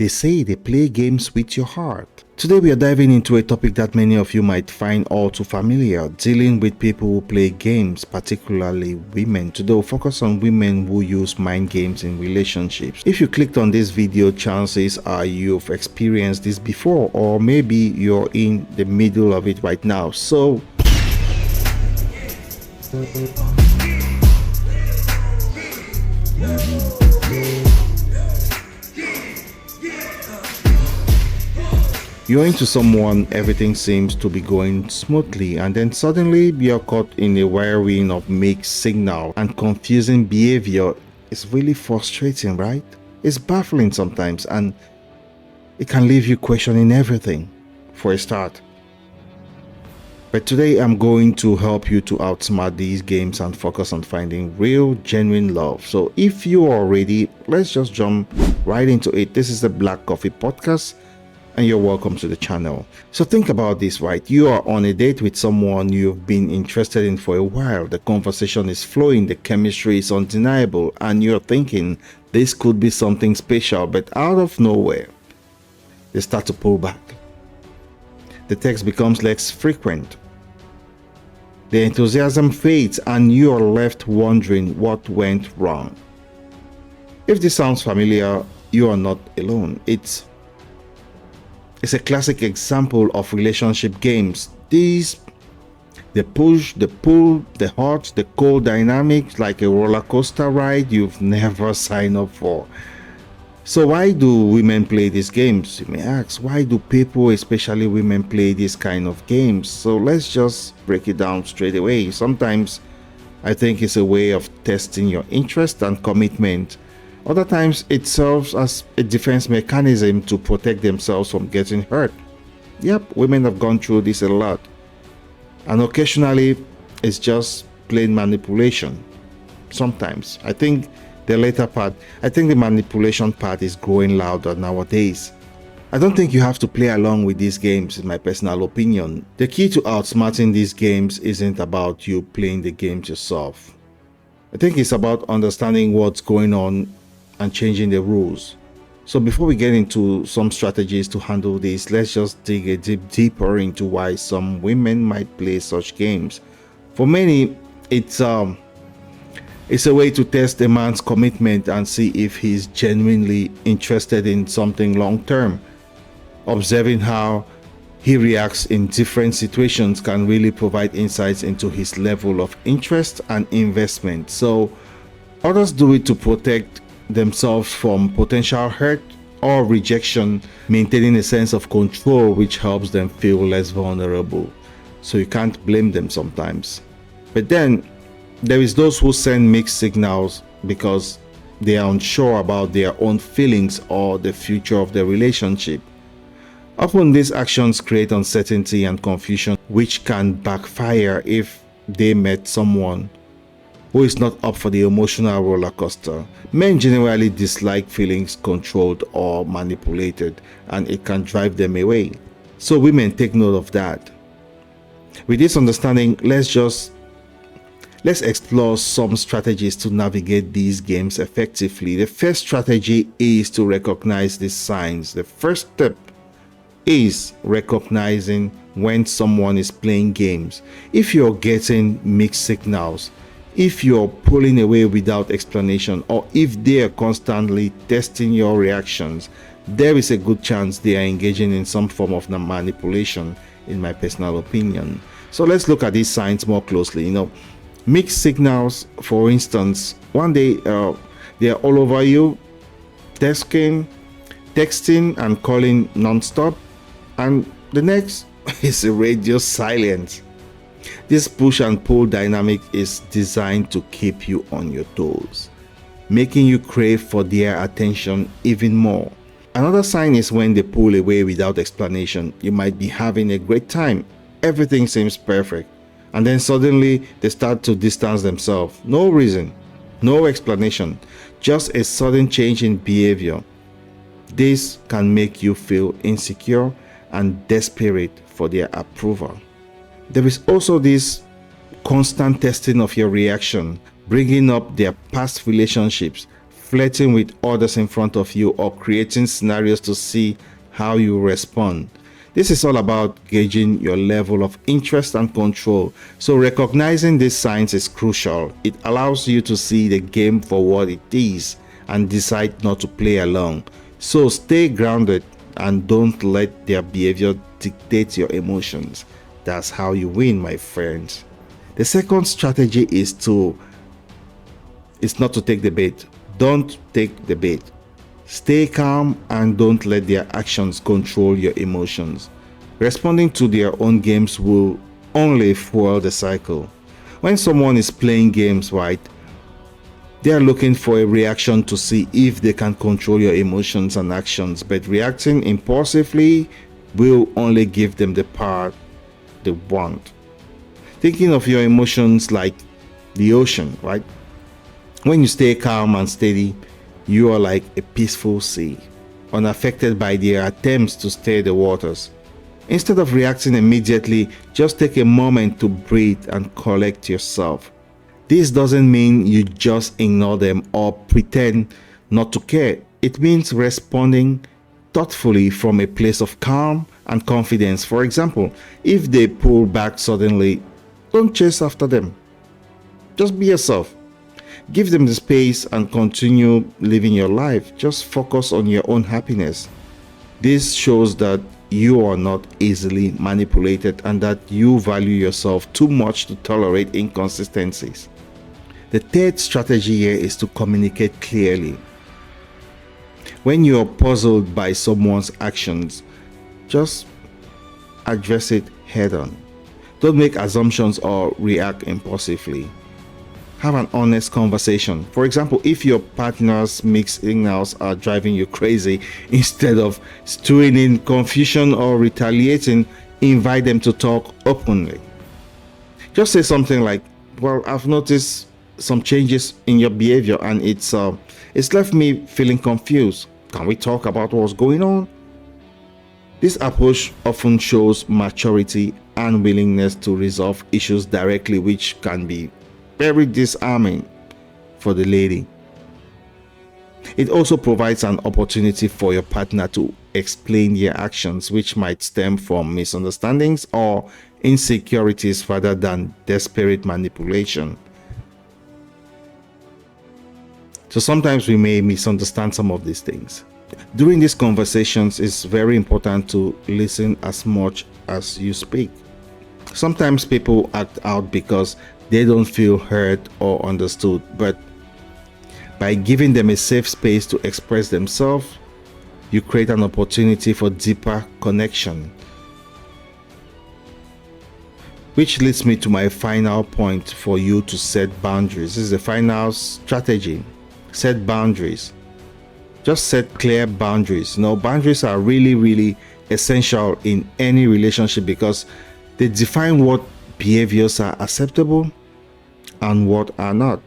They say they play games with your heart. Today we are diving into a topic that many of you might find all too familiar, dealing with people who play games, particularly women. Today we'll focus on women who use mind games in relationships. If you clicked on this video, chances are you've experienced this before, or maybe you're in the middle of it right now. So you're into someone, everything seems to be going smoothly, and then suddenly you're caught in a whirlwind of mixed signal and confusing behavior. It's really frustrating, right? It's baffling sometimes, and it can leave you questioning everything for a start. But today I'm going to help you to outsmart these games and focus on finding real, genuine love. So if you are ready, let's just jump right into it. This is the Black Coffee Podcast, and you're welcome to the channel. So think about this, right? You are on a date with someone you've been interested in for a while. The conversation is flowing, the chemistry is undeniable, and you're thinking this could be something special, but out of nowhere, they start to pull back. The text becomes less frequent. The enthusiasm fades, and you are left wondering what went wrong. If this sounds familiar, you are not alone. It's a classic example of relationship games. The push, the pull, the hot, the cold dynamics, like a roller coaster ride you've never signed up for. So why do women play these games? You may ask, why do people, especially women, play these kind of games? So let's just break it down straight away. Sometimes I think it's a way of testing your interest and commitment. Other times it serves as a defense mechanism to protect themselves from getting hurt. Yep, women have gone through this a lot. And occasionally it's just plain manipulation. Sometimes. I think the manipulation part is growing louder nowadays. I don't think you have to play along with these games, in my personal opinion. The key to outsmarting these games isn't about you playing the games yourself. I think it's about understanding what's going on and changing the rules. So before we get into some strategies to handle this, let's just dig a deeper into why some women might play such games. For many, it's a way to test a man's commitment and see if he's genuinely interested in something long term. Observing how he reacts in different situations can really provide insights into his level of interest and investment. So others do it to protect themselves from potential hurt or rejection, maintaining a sense of control which helps them feel less vulnerable. So you can't blame them sometimes. But then there is those who send mixed signals because they are unsure about their own feelings or the future of the relationship. Often these actions create uncertainty and confusion, which can backfire if they met someone who is not up for the emotional roller coaster. Men generally dislike feelings controlled or manipulated, and it can drive them away. So women, take note of that. With this understanding, let's explore some strategies to navigate these games effectively. The first strategy is to recognize these signs. The first step is recognizing when someone is playing games. If you're getting mixed signals, if you're pulling away without explanation, or if they are constantly testing your reactions, there is a good chance they are engaging in some form of manipulation, in my personal opinion. So let's look at these signs more closely. Mixed signals, for instance, one day they're all over you, texting and calling non-stop, and the next is a radio silence. This push and pull dynamic is designed to keep you on your toes, making you crave for their attention even more. Another sign is when they pull away without explanation. You might be having a great time, everything seems perfect, and then suddenly they start to distance themselves. No reason, no explanation, just a sudden change in behavior. This can make you feel insecure and desperate for their approval. There is also this constant testing of your reaction, bringing up their past relationships, flirting with others in front of you, or creating scenarios to see how you respond. This is all about gauging your level of interest and control. So recognizing these signs is crucial. It allows you to see the game for what it is and decide not to play along. So stay grounded and don't let their behavior dictate your emotions. That's how you win, my friends. The second strategy is not to take the bait. Don't take the bait. Stay calm and don't let their actions control your emotions. Responding to their own games will only fuel the cycle. When someone is playing games right, they are looking for a reaction to see if they can control your emotions and actions, but reacting impulsively will only give them the power they want. Thinking of your emotions like the ocean, right? When you stay calm and steady, you are like a peaceful sea, unaffected by their attempts to stir the waters. Instead of reacting immediately, just take a moment to breathe and collect yourself. This doesn't mean you just ignore them or pretend not to care. It means responding thoughtfully from a place of calm and confidence. For example, if they pull back suddenly, don't chase after them. Just be yourself. Give them the space and continue living your life. Just focus on your own happiness. This shows that you are not easily manipulated and that you value yourself too much to tolerate inconsistencies. The third strategy here is to communicate clearly. When you are puzzled by someone's actions, just address it head on. Don't make assumptions or react impulsively. Have an honest conversation. For example, if your partner's mixed signals are driving you crazy, instead of stewing in confusion or retaliating, invite them to talk openly. Just say something like, well, I've noticed some changes in your behavior and it's left me feeling confused. Can we talk about what's going on? This approach often shows maturity and willingness to resolve issues directly, which can be very disarming for the lady. It also provides an opportunity for your partner to explain their actions, which might stem from misunderstandings or insecurities rather than desperate manipulation. So sometimes we may misunderstand some of these things. During these conversations, it's very important to listen as much as you speak. Sometimes people act out because they don't feel heard or understood, but by giving them a safe space to express themselves, you create an opportunity for deeper connection. Which leads me to my final point for you to set boundaries. This is the final strategy. Set boundaries. Just set clear boundaries. Boundaries are really essential in any relationship because they define what behaviors are acceptable and what are not.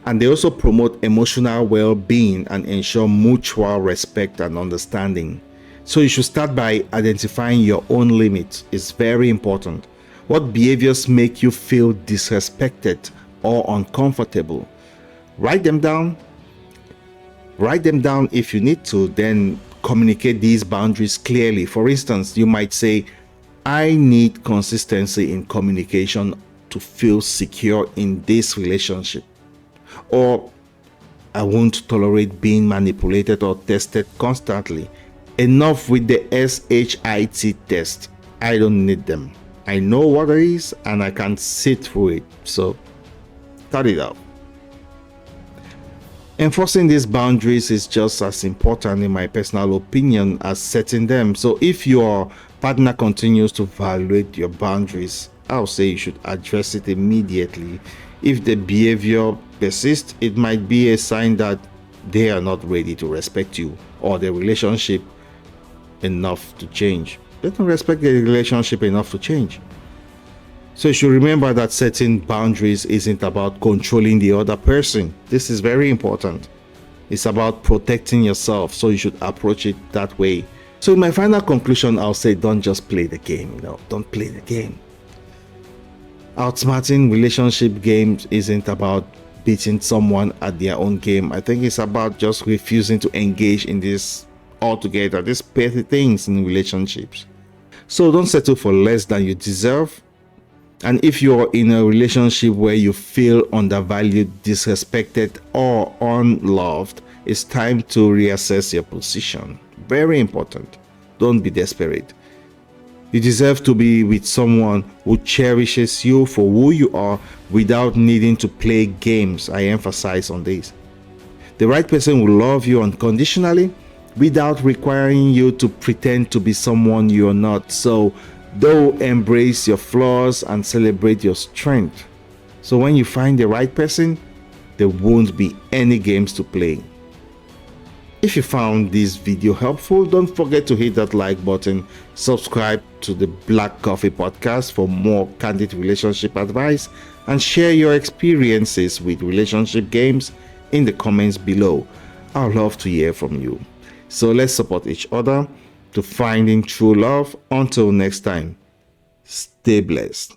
And they also promote emotional well-being and ensure mutual respect and understanding. So you should start by identifying your own limits. It's very important. What behaviors make you feel disrespected or uncomfortable? Write them down if you need to, then communicate these boundaries clearly. For instance, you might say, I need consistency in communication to feel secure in this relationship. Or I won't tolerate being manipulated or tested constantly. Enough with the SHIT test. I don't need them. I know what it is and I can sit through it. So cut it out. Enforcing these boundaries is just as important, in my personal opinion, as setting them. So if your partner continues to violate your boundaries, I'll say you should address it immediately. If the behavior persists, it might be a sign that they are not ready to respect you or the relationship enough to change. They don't respect the relationship enough to change. So you should remember that setting boundaries isn't about controlling the other person. This is very important. It's about protecting yourself, so you should approach it that way. So in my final conclusion, I'll say don't just play the game, don't play the game. Outsmarting relationship games isn't about beating someone at their own game. I think it's about just refusing to engage in this altogether, these petty things in relationships. So don't settle for less than you deserve. And if you're in a relationship where you feel undervalued, disrespected, or unloved, it's time to reassess your position. Very important. Don't be desperate. You deserve to be with someone who cherishes you for who you are without needing to play games. I emphasize on this. The right person will love you unconditionally without requiring you to pretend to be someone you're not. So, though, embrace your flaws and celebrate your strength. So when you find the right person, there won't be any games to play. If you found this video helpful, don't forget to hit that like button, subscribe to the Black Coffee Podcast for more candid relationship advice, and share your experiences with relationship games in the comments below. I'd love to hear from you. So let's support each other to finding true love. Until next time, stay blessed.